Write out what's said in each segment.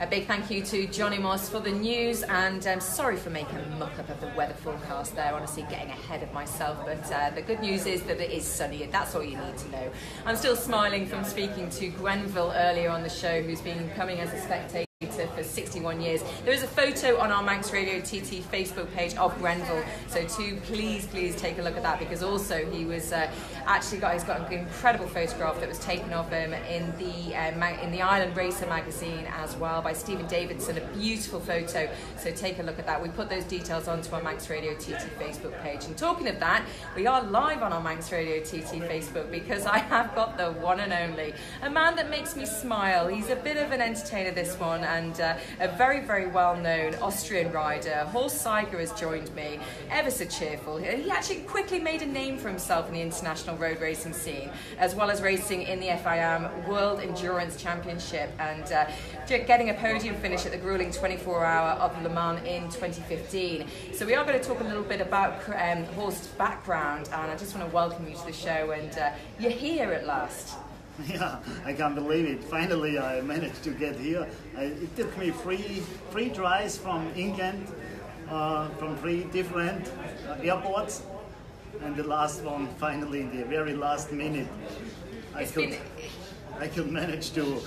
A big thank you to Johnny Moss for the news, and sorry for making a muck-up of the weather forecast there, honestly getting ahead of myself, but the good news is that it is sunny, and that's all you need to know. I'm still smiling from speaking to Grenville earlier on the show, who's been coming as a spectator for 61 years. There is a photo on our Manx Radio TT Facebook page of Grenville, so please take a look at that, because also he was he's got an incredible photograph that was taken of him in the Ireland Racer magazine as well by Stephen Davidson, a beautiful photo, so take a look at that. We put those details onto our Manx Radio TT Facebook page, and talking of that, we are live on our Manx Radio TT Facebook because I have got the one and only, a man that makes me smile. He's a bit of an entertainer, this one, and a very well-known Austrian rider. Horst Saiger has joined me, ever so cheerful. He actually quickly made a name for himself in the international road racing scene, as well as racing in the FIM World Endurance Championship, and getting a podium finish at the grueling 24-hour of Le Mans in 2015. So we are going to talk a little bit about Horst's background, and I just want to welcome you to the show, and you're here at last. Yeah, I can't believe it. Finally, I managed to get here. It took me three tries from England, from 3 different airports, and the last one, finally, in the very last minute, I could manage to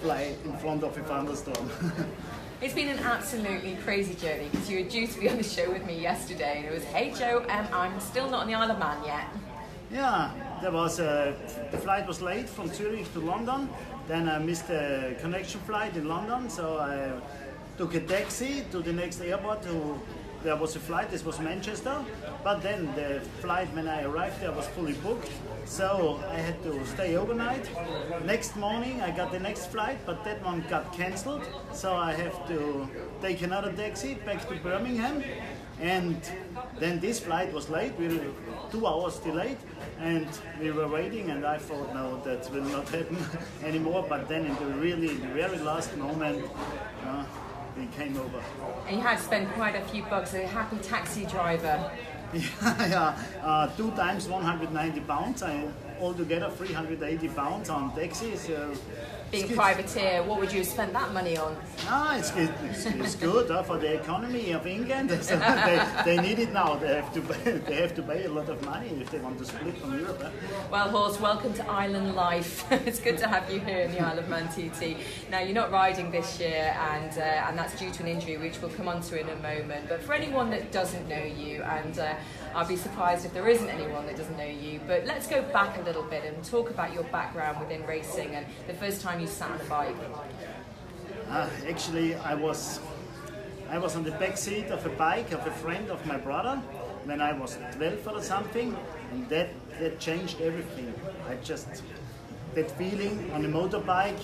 fly in front of a thunderstorm. It's been an absolutely crazy journey, because you were due to be on the show with me yesterday, and it was, hey Joe, I'm still not on the Isle of Man yet. Yeah, there was the flight was late from Zurich to London. Then I missed the connection flight in London, so I took a taxi to the next airport. There was a flight. This was Manchester, but then the flight when I arrived there was fully booked, so I had to stay overnight. Next morning I got the next flight, but that one got cancelled, so I have to take another taxi back to Birmingham. And then this flight was late, we were 2 hours delayed, and we were waiting, and I thought, no, that will not happen anymore, but then in the very last moment, we came over. And you had to spend quite a few bucks, a happy taxi driver. Yeah, 2 times 190 pounds, altogether 380 pounds on taxis. Being privateer, what would you have spent that money on? It's good for the economy of England. So they need it now. They have to pay a lot of money if they want to split from Europe. Well, Horst, welcome to Island life. It's good to have you here in the Isle of Man TT. Now, you're not riding this year, and that's due to an injury, which we'll come on to in a moment. But for anyone that doesn't know you, and I'll be surprised if there isn't anyone that doesn't know you, but let's go back a little bit and talk about your background within racing and the first time you sat on a bike. Actually, I was on the back seat of a bike of a friend of my brother when I was 12 or something, and that changed everything. That feeling on a motorbike,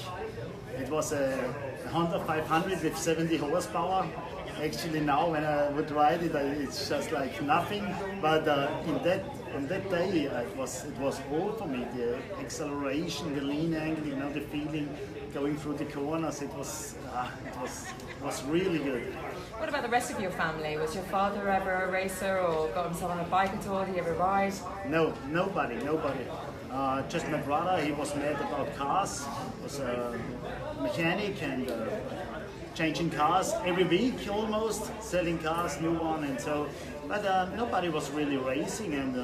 it was a Honda 500 with 70 horsepower. Actually now when I would ride it, it's just like nothing, but on that day it was all for me. The acceleration, the lean angle, the feeling going through the corners, it was really good. What about the rest of your family? Was your father ever a racer or got himself on a bike at all? Did he ever ride? No, nobody. Just my brother, he was mad about cars, was a mechanic and changing cars every week almost, selling cars, new one, and so. But nobody was really racing, and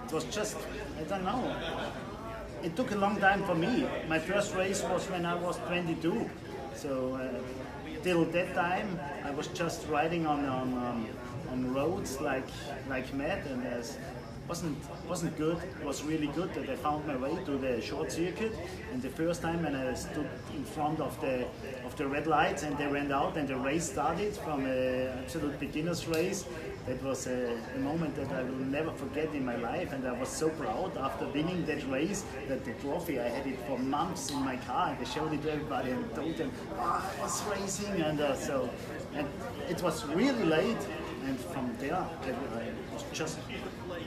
it was just, I don't know. It took a long time for me. My first race was when I was 22, so till that time I was just riding on roads like mad, and wasn't good. It was really good that I found my way to the short circuit. And the first time when I stood in front of the red lights and they went out and the race started from an absolute beginner's race, that was a moment that I will never forget in my life. And I was so proud after winning that race that the trophy, I had it for months in my car, and I showed it to everybody and told them, I was racing, and it was really late. And from there, I was just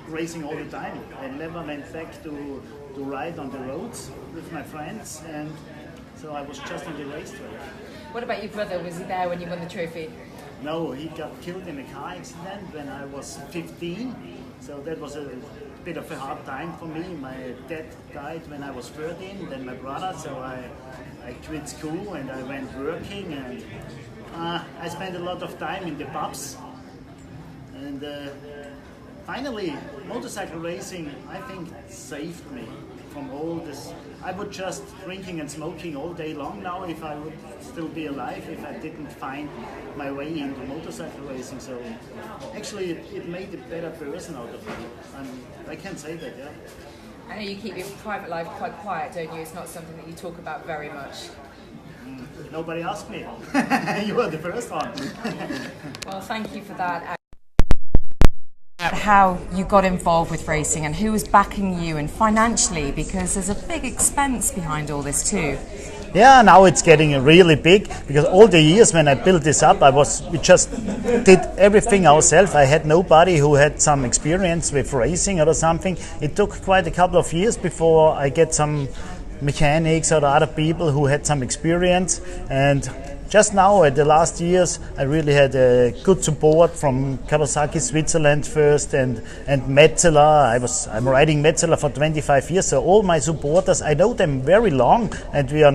racing all the time. I never went back to ride on the roads with my friends, and so I was just on the racetrack. What about your brother? Was he there when you won the trophy? No, he got killed in a car accident when I was 15, so that was a bit of a hard time for me. My dad died when I was 13, then my brother, so I quit school and I went working, and I spent a lot of time in the pubs. And finally, motorcycle racing, I think, saved me from all this. I would just drinking and smoking all day long now if I would still be alive, if I didn't find my way into motorcycle racing. So actually it made a better person out of me. I can say that, yeah. I know you keep your private life quite quiet, don't you? It's not something that you talk about very much. Nobody asked me. You were the first one. Well, thank you for that. How you got involved with racing and who was backing you and financially, because there's a big expense behind all this too. Yeah, now it's getting really big, because all the years when I built this up, we just did everything ourselves. I had nobody who had some experience with racing or something. It took quite a couple of years before I get some mechanics or other people who had some experience, and just now, at the last years, I really had good support from Kawasaki, Switzerland first, and Metzeler. I'm riding Metzeler for 25 years, so all my supporters, I know them very long, and they are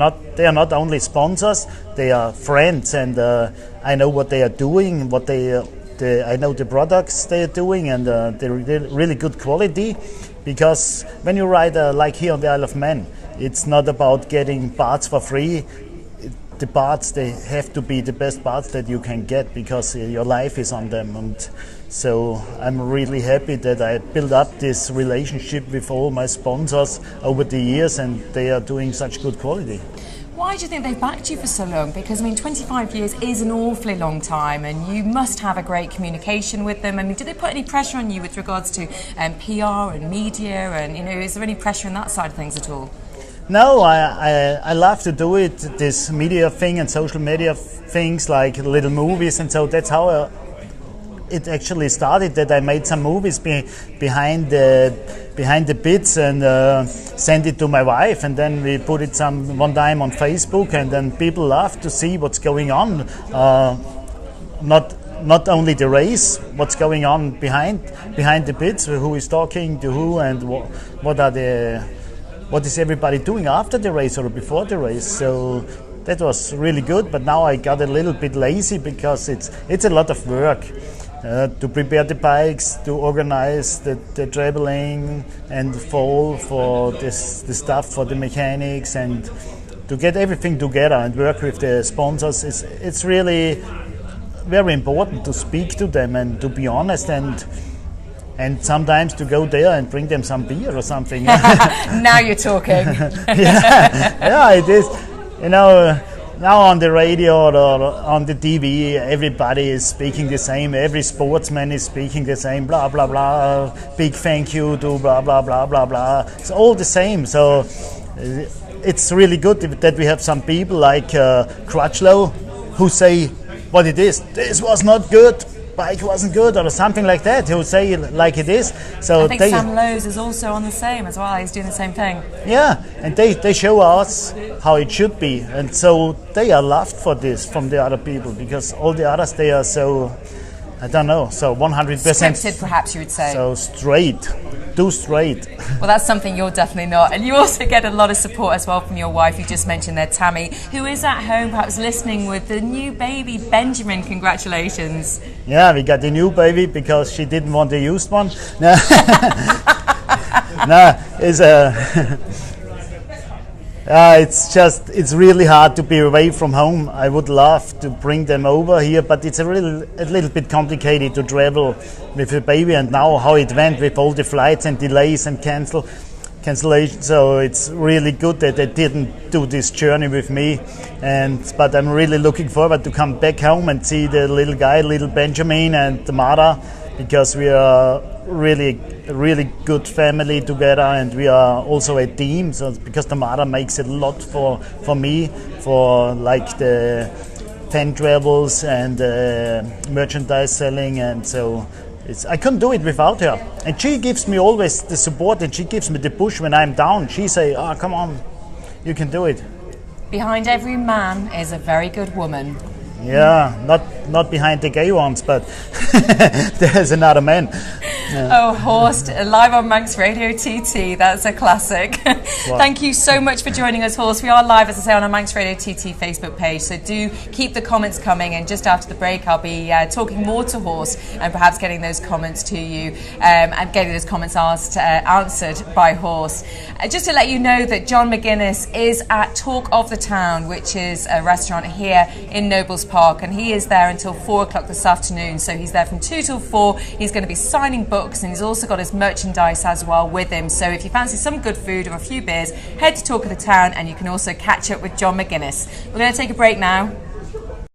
not only sponsors, they are friends, and I know what they are doing, I know the products they are doing, and they're really good quality. Because when you ride like here on the Isle of Man, it's not about getting parts for free. The parts, they have to be the best parts that you can get, because your life is on them. And so I'm really happy that I built up this relationship with all my sponsors over the years, and they are doing such good quality. Why do you think they've backed you for so long? Because, I mean, 25 years is an awfully long time, and you must have a great communication with them. I mean, do they put any pressure on you with regards to PR and media, and, you know, is there any pressure on that side of things at all? No, I love to do it, this media thing and social media things, like little movies, and so that's how it actually started, that I made some movies behind the bits and sent it to my wife, and then we put it one time on Facebook, and then people love to see what's going on, not only the race, what's going on behind the bits, who is talking to who, and what is everybody doing after the race or before the race. So that was really good, but now I got a little bit lazy, because it's a lot of work to prepare the bikes, to organize the traveling and for the stuff for the mechanics, and to get everything together and work with the sponsors. It's really very important to speak to them and to be honest, and sometimes to go there and bring them some beer or something. Now you're talking. yeah, it is. You know, now on the radio or on the TV, everybody is speaking the same. Every sportsman is speaking the same. Blah blah blah. Big thank you to blah blah blah blah blah. It's all the same. So it's really good that we have some people like Crutchlow who say what it is. This was not good. Bike wasn't good, or something like that. He'll say it like it is. So I think Sam Lowe's is also on the same as well. He's doing the same thing. Yeah, and they show us how it should be, and so they are loved for this from the other people, because all the others, they are so, I don't know, so 100% scripted, perhaps you would say. So straight, too straight. Well, that's something you're definitely not. And you also get a lot of support as well from your wife, you just mentioned there, Tammy, who is at home perhaps listening with the new baby, Benjamin. Congratulations. Yeah, we got the new baby because she didn't want the used one. No, no, it's really hard to be away from home. I would love to bring them over here, but it's a little bit complicated to travel with a baby, and now how it went with all the flights and delays and cancellation. So it's really good that they didn't do this journey with me, but I'm really looking forward to come back home and see the little guy, little Benjamin, and the mother, because we are really good family together, and we are also a team. So because the mother makes a lot for me, for like the fan travels and merchandise selling, and so I couldn't do it without her. And she gives me always the support, and she gives me the push when I'm down. She say, "Oh, come on, you can do it." Behind every man is a very good woman. Yeah, not behind the gay ones, but there's another man. Oh, Horst, live on Manx Radio TT. That's a classic. Wow. Thank you so much for joining us, Horst. We are live, as I say, on our Manx Radio TT Facebook page, so do keep the comments coming, and just after the break I'll be talking more to Horst and perhaps getting those comments to you and getting those comments answered by Horst. Just to let you know that John McGuinness is at Talk of the Town, which is a restaurant here in Nobles Park, and he is there until 4 o'clock this afternoon. So he's there from 2 till 4. He's going to be signing books, and he's also got his merchandise as well with him. So if you fancy some good food or a few beers, head to Talk of the Town, and you can also catch up with John McGuinness. We're going to take a break now.